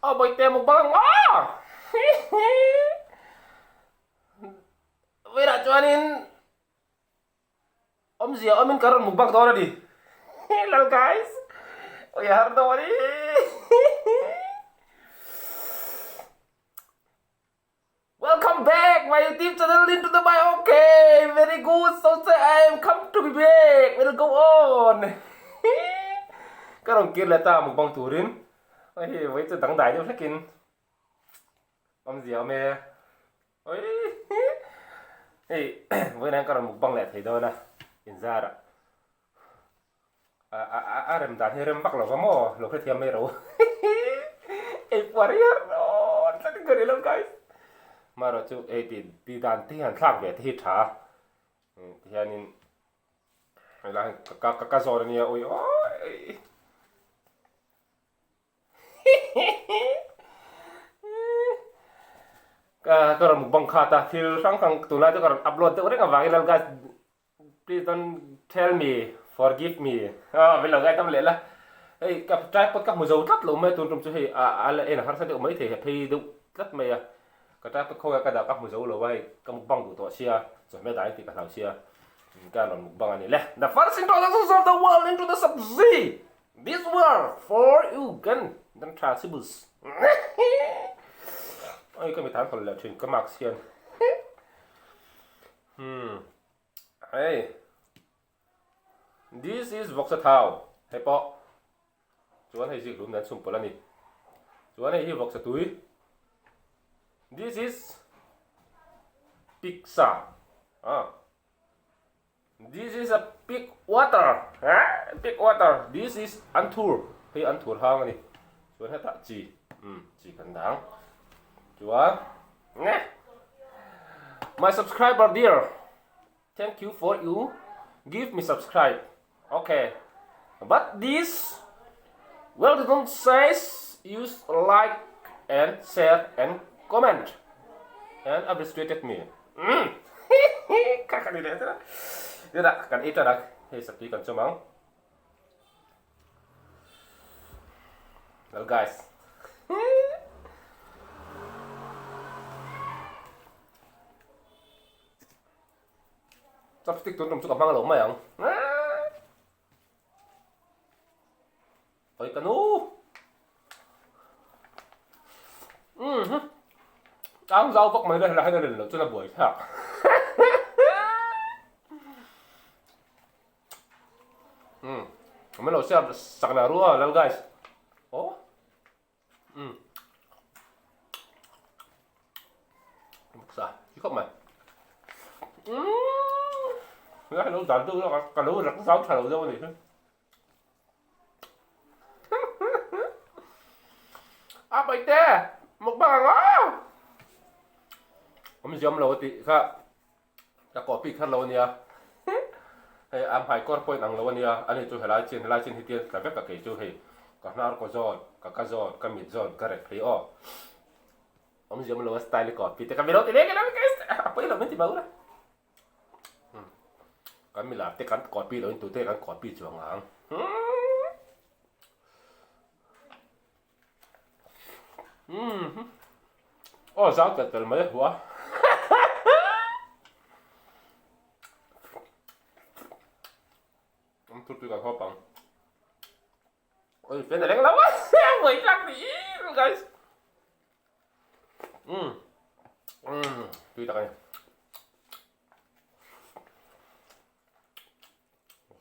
Abay tayo mukbang. Wala cuanin. Om Zia omin karon mukbang to na di. Lalgaiss. Oh ya harto ni. Welcome back my YouTube channel into the my okay. Very good. So say I am come to be back. We'll go on. Karon kia là ta mukbang turin. Ôi, với tôi tặng đại cho khách kinh. Ông gì ông mẹ. Ôi. Ê, với nàng còn một băng lẹ thấy đâu nè. Nhìn ra đó. Rem đàn rem bắc là có mò, lúc cái thiam mê rồi. Ê, quả đi rồi. Sao đi cười đi lắm guys. Mà rồi chú ê đi đàn thì hẳn khác về thì trả. Thì hẳn là cả giò này ôi ôi. Karon mukbang khata feel sang kang tunai tu karon upload tu orang avang Lalgaiss. Please don't tell me, forgive me. Bây giờ gai tâm lệ là, hey, cặp trai podcast một dấu thắt lỗ mấy tuần trong số hey, là har sao được mấy thể hay đúng rất mày à. Cặp trai podcast không cái đạo các một dấu lỗ vậy, các mukbang của tụi xia, rồi mấy đại thì cả thằng xia. Karon mukbang anh lệ. The first introduction of the world into the subsea. This world for you gan dan trasibus. Ôi cái mấy tháng còn là chuyện cái mạc xiên. Hey, this is voxatao. Hey po, chuan hay gì đúng đến sum pola ni. Chuan hay hi voxa túi. This is pizza. This is a pig water. Pig water. This is antur. Hey antur hang ni. Chuan hay ta chỉ. Chỉ cần đáng. Chuan. Nè. My subscriber dear. Thank you for you. Give me subscribe. Okay. But this well don't says use like and share and comment. And appreciate me. Kakak ni dah tu. Dia dah kan itu dah. Hey seperti kan cemang. Lalgaiss. Chopstick tuần trong suka mang lỗ mày không? Ôi canu. Ăn rau vóc mày đây là hai lần nữa cho là buổi hả? Mấy lỗ xe sạc nà rùa Lalgaiss. Ồ. Sao? Chứ không mày. Cái lỗ giận tôi nó cả lỗ rắc rau thảo rau này. Bậy tê, một bà ngó. Mình zoom lỗ tí khá. Đã có bị khát lỗ nè. Hay HMAIKAWR point ang lỗ nè. Anh ấy chú hệ lại trên thì tiền cả các cái chú hệ. Cả nار có giòn, cả cá giòn, cả mịt giòn, cả rạch phí ọ. Mình zoom lỗ style có bị tê cả video tí đấy cái đó cái. Apa ini mình thì bảo đó. Kami lah tekan kopi loh itu tekan kopi juang ang. Oh sao tetel mấy hua. Ông tụt tụi cả khó bằng. Ôi phiền này đánh lắm á. Mấy lắm đi guys. Tụi ta này.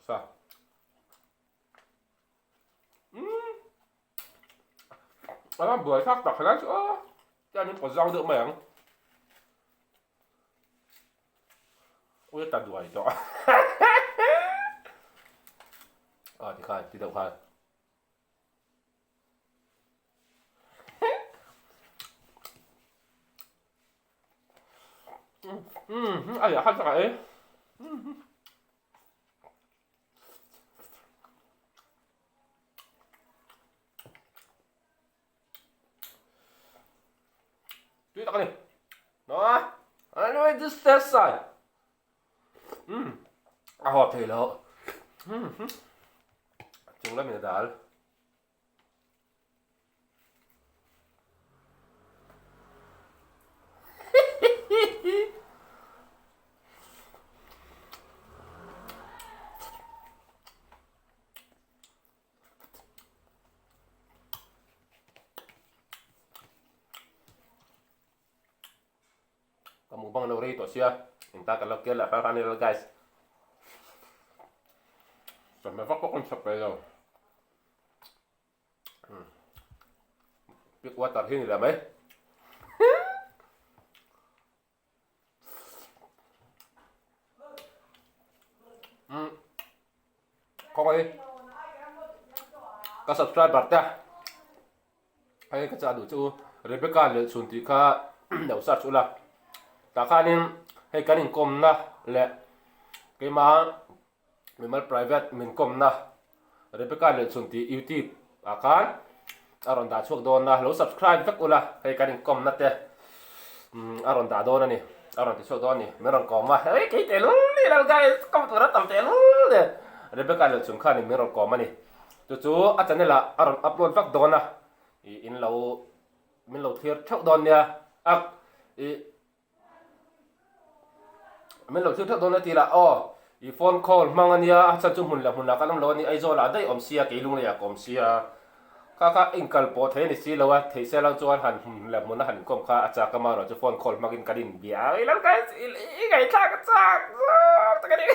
Sao? Nó bưởi sắc đặc lắm chứ. Cho nên có rau đỡ mẻ không? Ôi ta đuổi cho. Thì khai, thì đậu khai. Ai da, hát ra ấy. Tuy tao này. Đó. Anh ơi, just test side. Hợp thì lộ. Chúng là mình đá. mukbang lo rei to sia inta ka lo ke la ra ni guys so me fa ko kon sa pe lo biết water hi ni la mai không ai các subscribe bật ra hay các cha đủ chú Rebecca lệ xuân thì cả đầu sát chú là ta khai nên hay cái nên com na lệ cái mà mình mất private mình com na Rebecca lệ xuân thì YouTube à cái aron đã chuộc đòn na lâu subscribe tất cả là hay cái nên com na te aron đã đòn này aron thì chuộc đòn này mình aron com mà ấy cái tên luôn đi đâu guys com tụi nó tầm tên luôn Rebecca lệ xuân khai nên mình aron com mà này chú anh chân này là aron upload tất đòn na in lâu mình lâu thiệt chuộc đòn nha mình lâu thiệt chuộc đòn thì là phone call mang anh ya chân chung hun là cái năm lâu ni ai rồi là đây xia cái luôn này xia các anh cần bỏ thế này xí lâu á thấy xe lang chuan hẳn là muốn hẳn công khai chắc cái mà rồi cho phone call mang in cái đình bia ấy lắm cái chắc cái này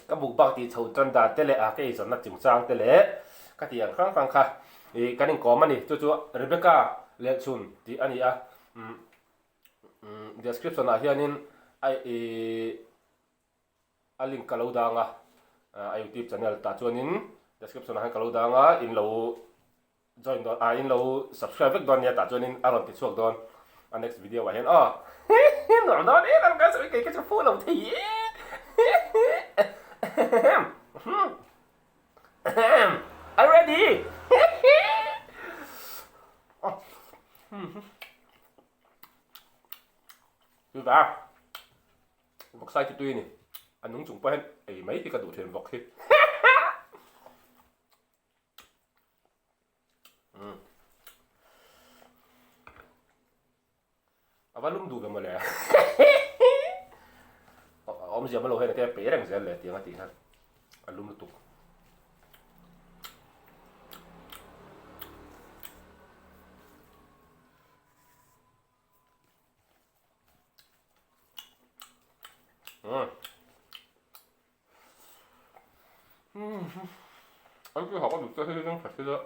cái bụng bạc thì chầu chân đà tê lệ cái gì nó chỉnh sang tê lệ cái tiền khang khá cái này có mà nè chú Rebecca lệ xuân thì anh description là hiện nên ai link kalau dah YouTube channel ta chuanin description han kalau dah in lo join don in lo subscribe don ya ta chuanin aron ti chuak don next video wa hen no don am ga sai cái phone lo thi are ready Vui vẻ một sai thì tuy nè anh nung chúng quen ấy mấy thì cả đủ tiền vọc hết và lum đủ cái mà lẽ ông giờ mà lâu hay là cái bé đang giờ lẽ tiếng tiếng ha anh lum nó anh cứ học có được cái nó phải thế đó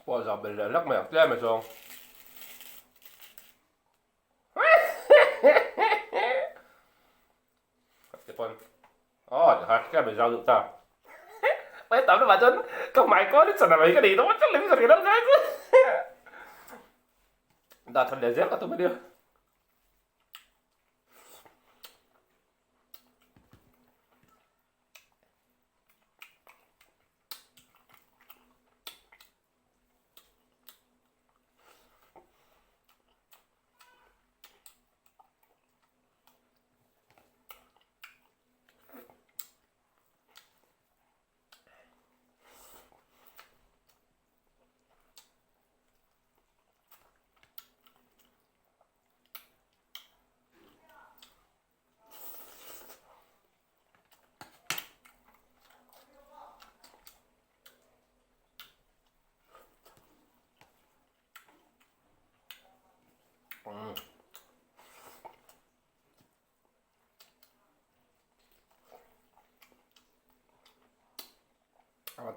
bây giờ mình lại lắc mèo ra mà xong cái con hả cái mày rau được ta bây tao nó bà chân không mày có đứa nào mấy cái gì đó chắc lấy cái gì đó cái đã thật để dép cả tôi mới đưa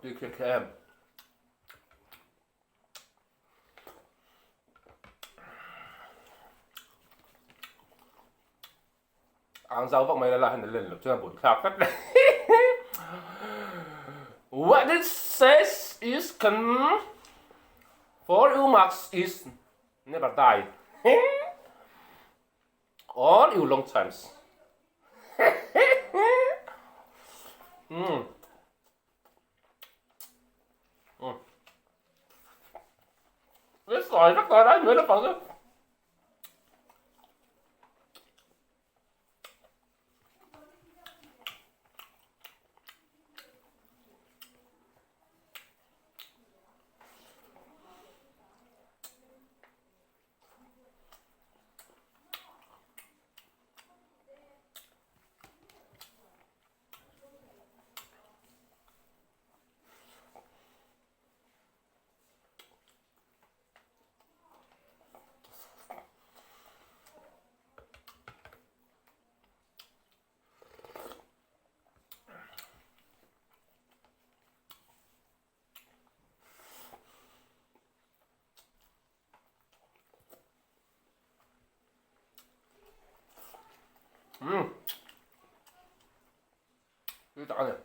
tuy kia em ăn rau vọng mày là hình lên lập cho bột khạc cắt what it says is can for you max is never die all you long times cái sỏi rất là đấy nữa nó còn นี่จังเนี่ย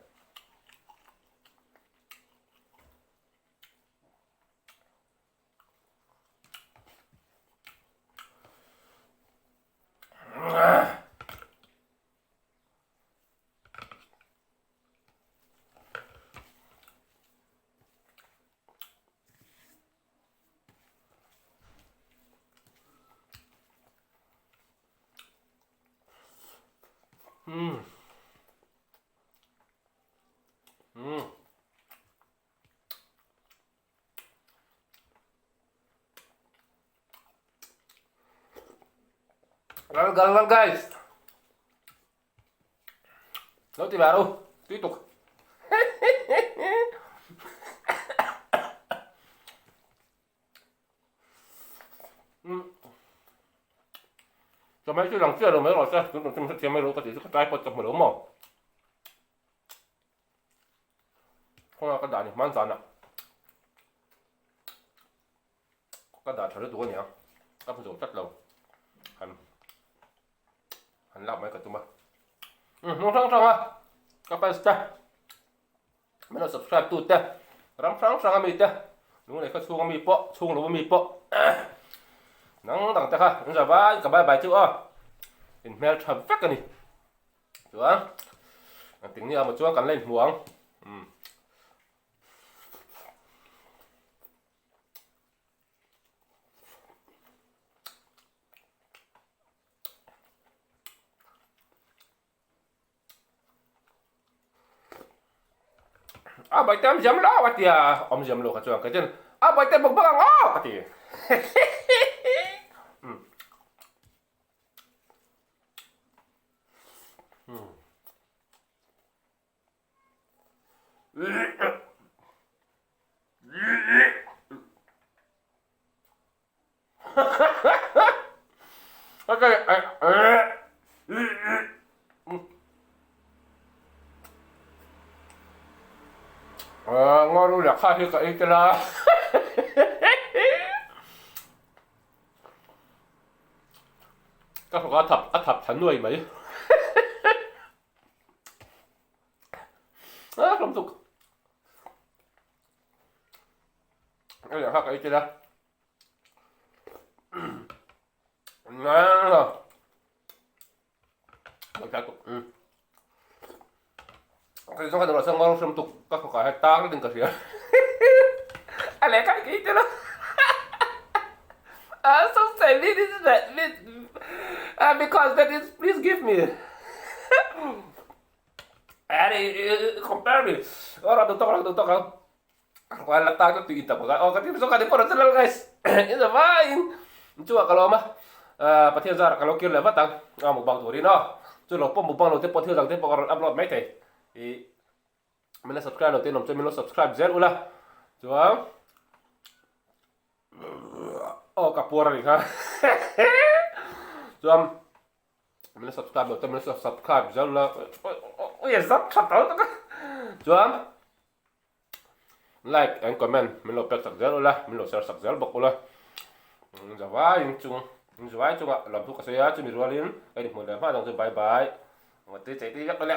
Lalgaiss roti baru tutup Cho mấy cái lòng kia rồi mấy loại xe chúng ta xem mấy lỗ có thể cái trái bột chấm một lỗ mỏ không là cái đạn này man sàn ạ cái đạn thật là đủ nhỉ các phần chất lồng hành làm mấy cái tụi mà nông sáng sáng à các bạn sẽ mấy nó subscribe tụt thế rắm sáng sáng mi thế lúc này có chuông mi po chuông nó mi po nắng đằng ta ha bây giờ vãi cả bài chữ à email chấm phép cái này được không tính như một chuông cắn lên muỗng bài tem jam lo cái gì om jam lo cái chuông cái chân bài tem bông bông cái gì ngon luôn là khai cái cái là các bạn thập thắn nuôi mấy không tục cái là cái cái là ngon rồi cái cái xong cái đó sang ngon xong tục các bạn hay ta cái đừng cả gì anh lấy cái đó so say this is that because that is please give me compare me orang tuh kan kalau letak itu kita pakai kan itu kan di channel guys itu fine coba kalau mah Pathian Zara kalau kira lewat tang mukbang tuh no coba lupa mukbang lo Pathian Zara tempat orang upload mấy thì mình subscribe đầu tiên làm cho mình subscribe Z ulah coba kapur nih ha coba mình subscribe đầu tiên mình subscribe Z ulah ya sắp tới coba like and comment mình lo pek Z ulah mình lo share Z bok ulah Jawai chung ạ làm thuốc cà phê cho mình rualin cái này một lần phát đồng bye bye một tí chạy tí gấp đó lẹ